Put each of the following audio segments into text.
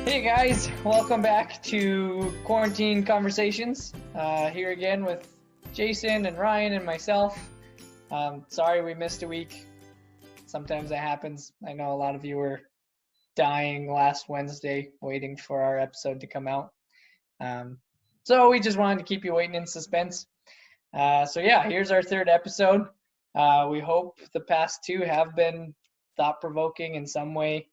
Hey guys, welcome back to Quarantine Conversations. Here again with Jason and Ryan and myself. Sorry we missed a week. Sometimes that happens. I know a lot of you were dying last Wednesday waiting for our episode to come out. So we just wanted to keep you waiting in suspense. Here's our third episode. We hope the past two have been thought-provoking in some way.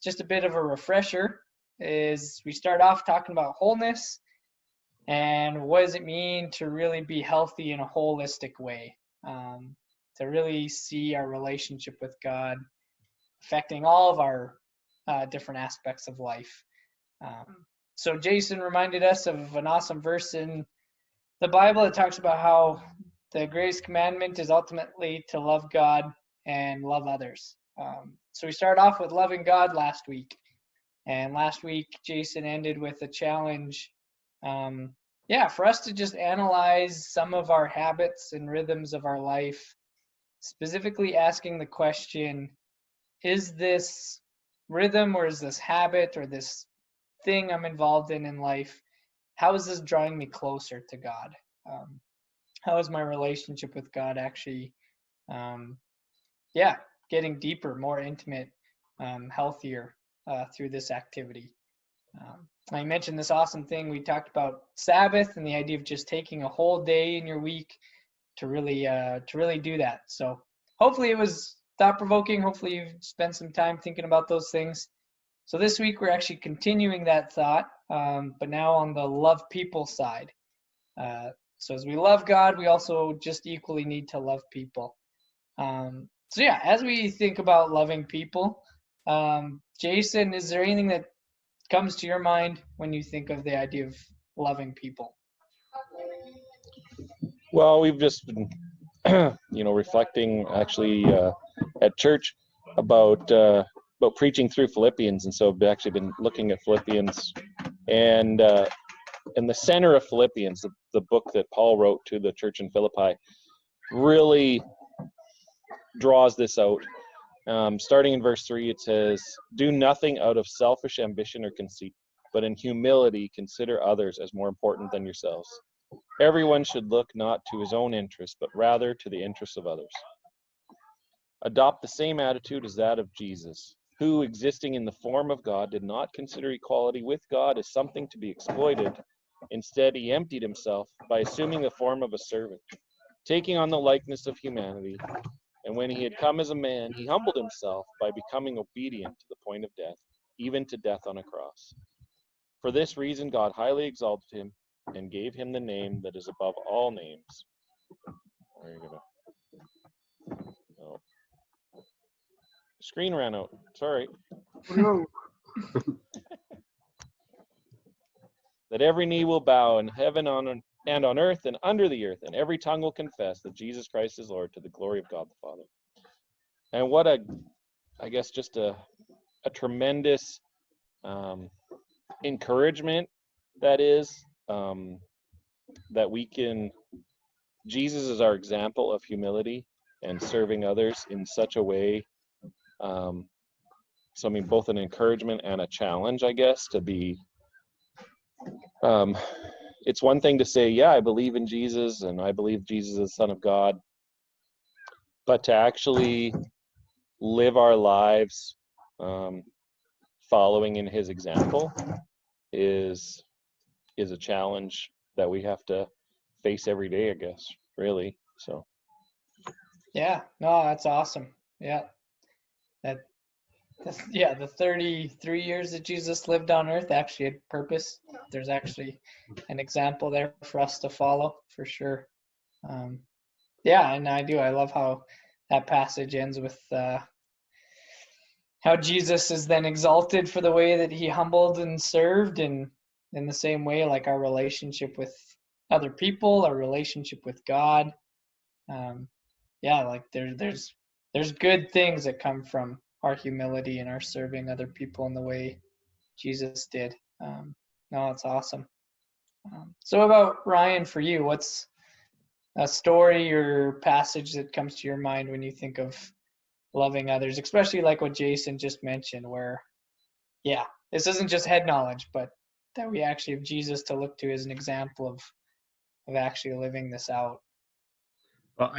Just a bit of a refresher is we start off talking about wholeness and what does it mean to really be healthy in a holistic way, to really see our relationship with God affecting all of our different aspects of life. So Jason reminded us of an awesome verse in the Bible that talks about how the greatest commandment is ultimately to love God and love others. So we started off with loving God last week. And last week, Jason ended with a challenge, for us to just analyze some of our habits and rhythms of our life, specifically asking the question, is this rhythm or is this habit or this thing I'm involved in life, how is this drawing me closer to God? How is my relationship with God actually, getting deeper, more intimate, healthier through this activity? I mentioned this awesome thing. We talked about Sabbath and the idea of just taking a whole day in your week to really do that. So hopefully it was thought-provoking. Hopefully you've spent some time thinking about those things. So this week we're actually continuing that thought, but now on the love people side. So as we love God, we also just equally need to love people. As we think about loving people, Jason, is there anything that comes to your mind when you think of the idea of loving people? Well, we've just been, reflecting actually at church about preaching through Philippians, and so I've actually been looking at Philippians, and in the center of Philippians, the book that Paul wrote to the church in Philippi, really draws this out. Starting in verse 3, it says, "Do nothing out of selfish ambition or conceit, but in humility consider others as more important than yourselves. Everyone should look not to his own interests, but rather to the interests of others. Adopt the same attitude as that of Jesus, who, existing in the form of God, did not consider equality with God as something to be exploited. Instead, he emptied himself by assuming the form of a servant, taking on the likeness of humanity. And when he had come as a man, he humbled himself by becoming obedient to the point of death, even to death on a cross. For this reason, God highly exalted him and gave him the name that is above all names." There you go. Oh. The screen ran out. Sorry. No. "That every knee will bow in heaven and on earth and under the earth, and every tongue will confess that Jesus Christ is Lord, to the glory of God the Father." And what just a tremendous encouragement that is, that Jesus is our example of humility and serving others in such a way. Both an encouragement and a challenge, I guess, to be, it's one thing to say, yeah, I believe in Jesus and I believe Jesus is the Son of God, but to actually live our lives following in his example is a challenge that we have to face every day, I guess, really. So Yeah, no, that's awesome. Yeah. The 33 years that Jesus lived on earth actually had purpose. There's actually an example there for us to follow, for sure. And I love how that passage ends with how Jesus is then exalted for the way that he humbled and served, and in the same way, like our relationship with other people, our relationship with God. There's good things that come from our humility and our serving other people in the way Jesus did. It's awesome. So about Ryan, for you, what's a story or passage that comes to your mind when you think of loving others, especially like what Jason just mentioned, where this isn't just head knowledge, but that we actually have Jesus to look to as an example of actually living this out. Well,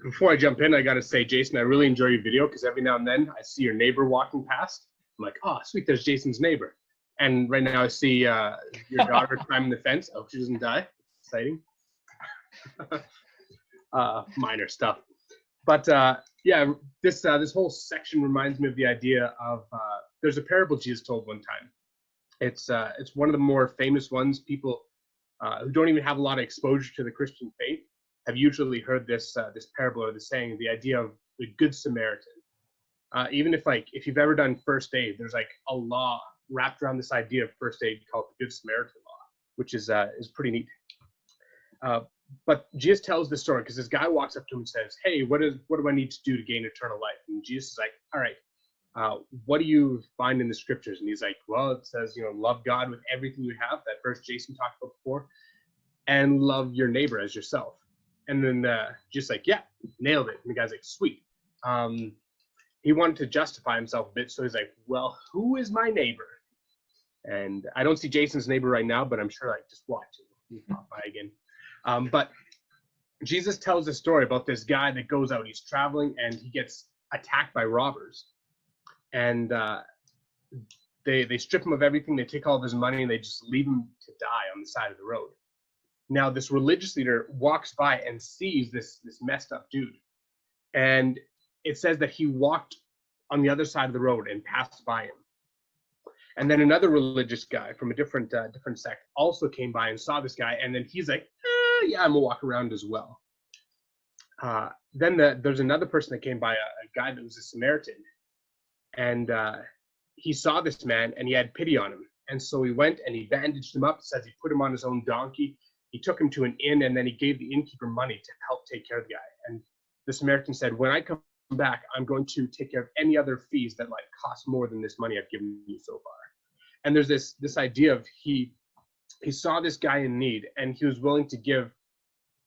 before I jump in, I got to say, Jason, I really enjoy your video because every now and then I see your neighbor walking past. I'm like, oh, sweet, there's Jason's neighbor. And right now I see your daughter climbing the fence. Oh, she doesn't die. Exciting. Minor stuff. But yeah, this whole section reminds me of the idea of there's a parable Jesus told one time. It's one of the more famous ones. People who don't even have a lot of exposure to the Christian faith have usually heard this parable or the saying, the idea of the Good Samaritan. Even if you've ever done first aid, there's like a law wrapped around this idea of first aid called the Good Samaritan law, which is pretty neat. But Jesus tells this story because this guy walks up to him and says, hey, what do I need to do to gain eternal life? And Jesus is like, all right, what do you find in the scriptures? And he's like, well, it says, love God with everything you have, that verse Jason talked about before, and love your neighbor as yourself. And then just like, yeah, nailed it. And the guy's like, sweet. He wanted to justify himself a bit, so he's like, well, who is my neighbor? And I don't see Jason's neighbor right now, but I'm sure just watch it. He'll pop by again. But Jesus tells a story about this guy that goes out, he's traveling, and he gets attacked by robbers. And they strip him of everything, they take all of his money, and they just leave him to die on the side of the road. Now, this religious leader walks by and sees this messed up dude. And it says that he walked on the other side of the road and passed by him. And then another religious guy from a different sect also came by and saw this guy. And then he's like, yeah, I'm going to walk around as well. Then there's another person that came by, a guy that was a Samaritan. And he saw this man and he had pity on him. And so he went and he bandaged him up. It says he put him on his own donkey. He took him to an inn, and then he gave the innkeeper money to help take care of the guy. And the Samaritan said, when I come back, I'm going to take care of any other fees that cost more than this money I've given you so far. And there's this idea of he saw this guy in need, and he was willing to give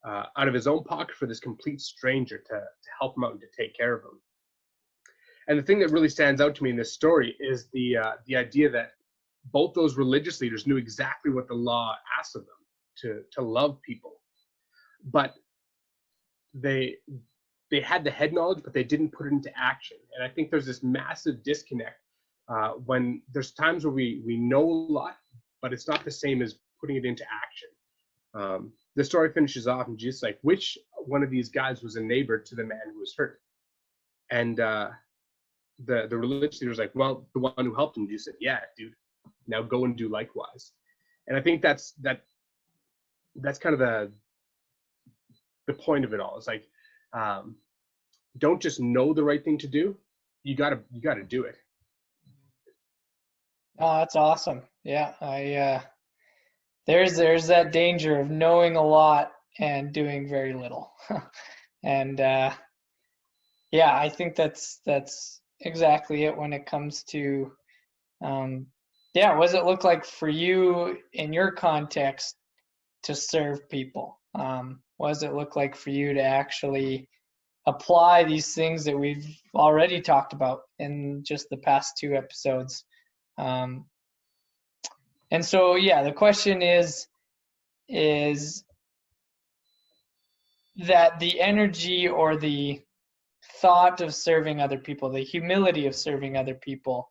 out of his own pocket for this complete stranger to help him out and to take care of him. And the thing that really stands out to me in this story is the idea that both those religious leaders knew exactly what the law asked of them, to love people, but they had the head knowledge, but they didn't put it into action. And I think there's this massive disconnect when there's times where we know a lot, but it's not the same as putting it into action. The story finishes off and Jesus like, which one of these guys was a neighbor to the man who was hurt? And the religious leader was like, well, the one who helped him. Jesus said, yeah, dude, now go and do likewise. And I think that's kind of the point of it all. It's like, don't just know the right thing to do. You gotta do it. Oh, that's awesome. Yeah, there's that danger of knowing a lot and doing very little. And yeah, I think that's exactly it when it comes to what does it look like for you in your context to serve people? What does it look like for you to actually apply these things that we've already talked about in just the past 2 episodes? And so, yeah, the question is that the energy or the thought of serving other people, the humility of serving other people,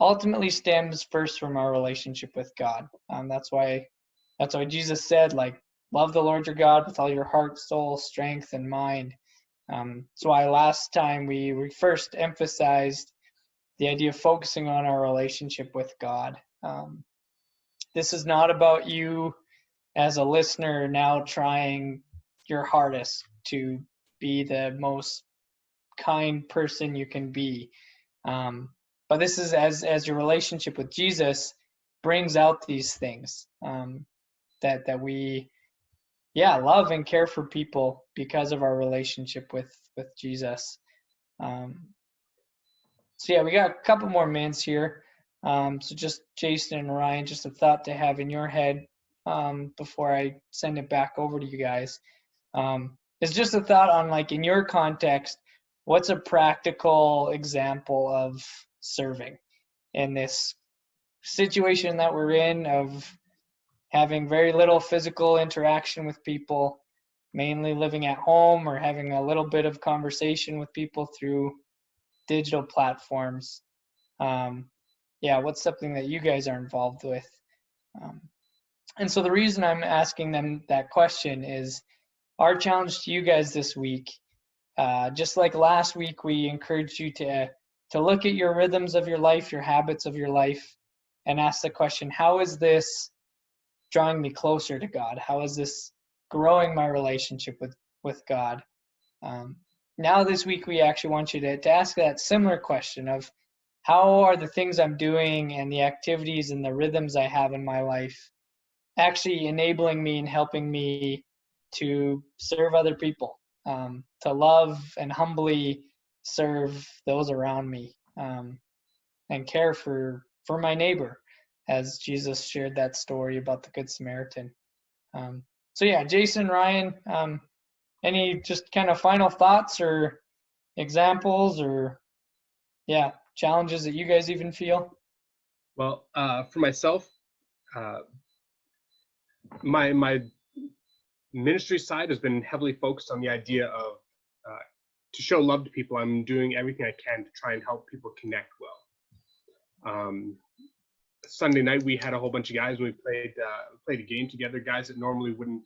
ultimately stems first from our relationship with God. That's why Jesus said, love the Lord your God with all your heart, soul, strength, and mind. That's why last time we first emphasized the idea of focusing on our relationship with God. This is not about you as a listener now trying your hardest to be the most kind person you can be. But this is as your relationship with Jesus brings out these things, that we love and care for people because of our relationship with Jesus. So yeah, we got a couple more minutes here. So just Jason and Ryan, just a thought to have in your head before I send it back over to you guys. It's just a thought on in your context, what's a practical example of serving in this situation that we're in of having very little physical interaction with people, mainly living at home or having a little bit of conversation with people through digital platforms. What's something that you guys are involved with? And so the reason I'm asking them that question is our challenge to you guys this week. Just like last week, we encouraged you to look at your rhythms of your life, your habits of your life, and ask the question, how is this drawing me closer to God? How is this growing my relationship with God? Now this week, we actually want you to ask that similar question of how are the things I'm doing and the activities and the rhythms I have in my life actually enabling me and helping me to serve other people, to love and humbly serve those around me, and care for my neighbor, as Jesus shared that story about the Good Samaritan. Jason, Ryan, any just kind of final thoughts or examples or challenges that you guys even feel? Well, for myself, my ministry side has been heavily focused on the idea of to show love to people. I'm doing everything I can to try and help people connect well. Sunday night we had a whole bunch of guys and we played a game together. Guys that normally wouldn't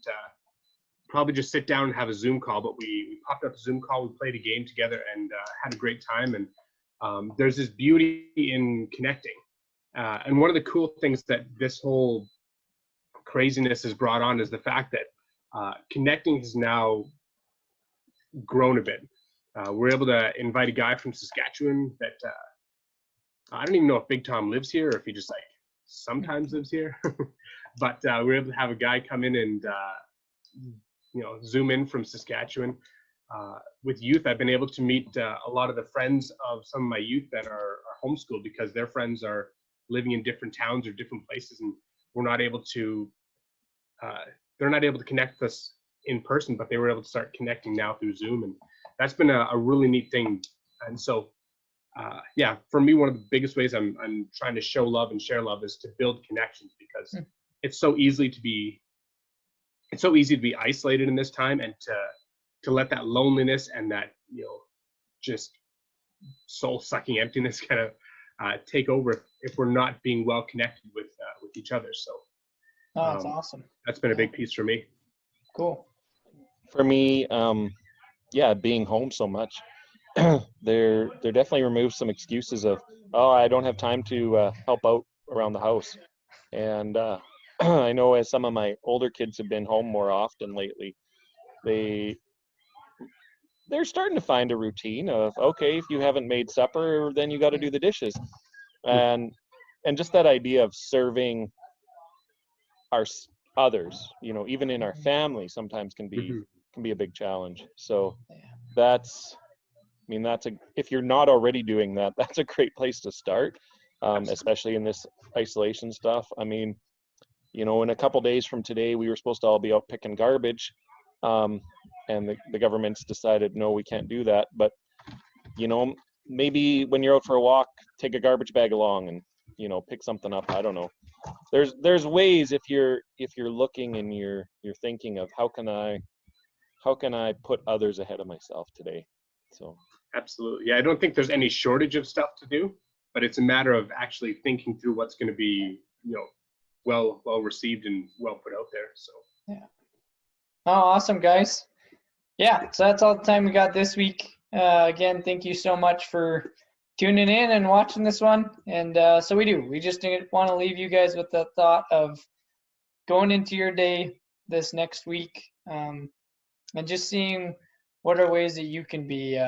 probably just sit down and have a Zoom call, but we popped up a Zoom call. We played a game together and had a great time. And there's this beauty in connecting. And one of the cool things that this whole craziness has brought on is the fact that connecting has now grown a bit. We're able to invite a guy from Saskatchewan that I don't even know if Big Tom lives here or if he just like sometimes lives here, but we're able to have a guy come in and Zoom in from Saskatchewan. With youth, I've been able to meet a lot of the friends of some of my youth that are homeschooled because their friends are living in different towns or different places, and we're not able to. They're not able to connect with us in person, but they were able to start connecting now through Zoom, and that's been a really neat thing. And so, for me, one of the biggest ways I'm trying to show love and share love is to build connections, because it's so easy to be isolated in this time, and to let that loneliness and that just soul-sucking emptiness kind of take over if we're not being well connected with each other. So that's awesome. That's been a big piece for me. Cool. For me, being home so much, there definitely removes some excuses of, I don't have time to help out around the house. And I know as some of my older kids have been home more often lately, they're starting to find a routine of, okay, if you haven't made supper, then you got to do the dishes. And just that idea of serving our others, even in our family, sometimes can be a big challenge. So that's if you're not already doing that, that's a great place to start, especially in this isolation stuff. I mean, in a couple days from today, we were supposed to all be out picking garbage, and the government's decided, no, we can't do that. But, maybe when you're out for a walk, take a garbage bag along and, pick something up. I don't know. There's ways if you're looking and you're thinking of how can I put others ahead of myself today. So absolutely. Yeah, I don't think there's any shortage of stuff to do, but it's a matter of actually thinking through what's going to be, well received and well put out there. So yeah. Oh, awesome, guys. Yeah, so that's all the time we got this week. Again, thank you so much for tuning in and watching this one. And so we just want to leave you guys with the thought of going into your day this next week, and just seeing what are ways that you can be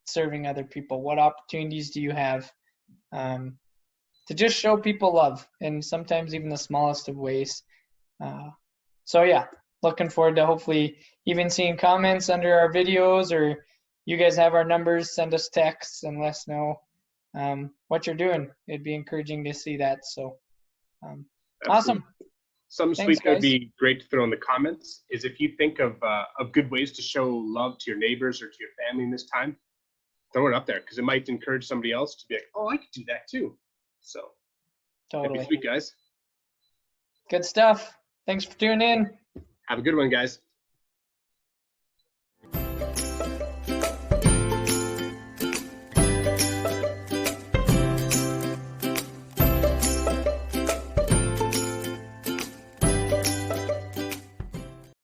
serving other people. What opportunities do you have to just show people love, and sometimes even the smallest of ways. Looking forward to hopefully even seeing comments under our videos, or you guys have our numbers, send us texts and let us know what you're doing. It'd be encouraging to see that. So awesome. Some sweet that would be great to throw in the comments is if you think of good ways to show love to your neighbors or to your family in this time, throw it up there, because it might encourage somebody else to be like, oh, I could do that too. So Totally. Happy week, guys. Good stuff. Thanks for tuning in. Have a good one, guys.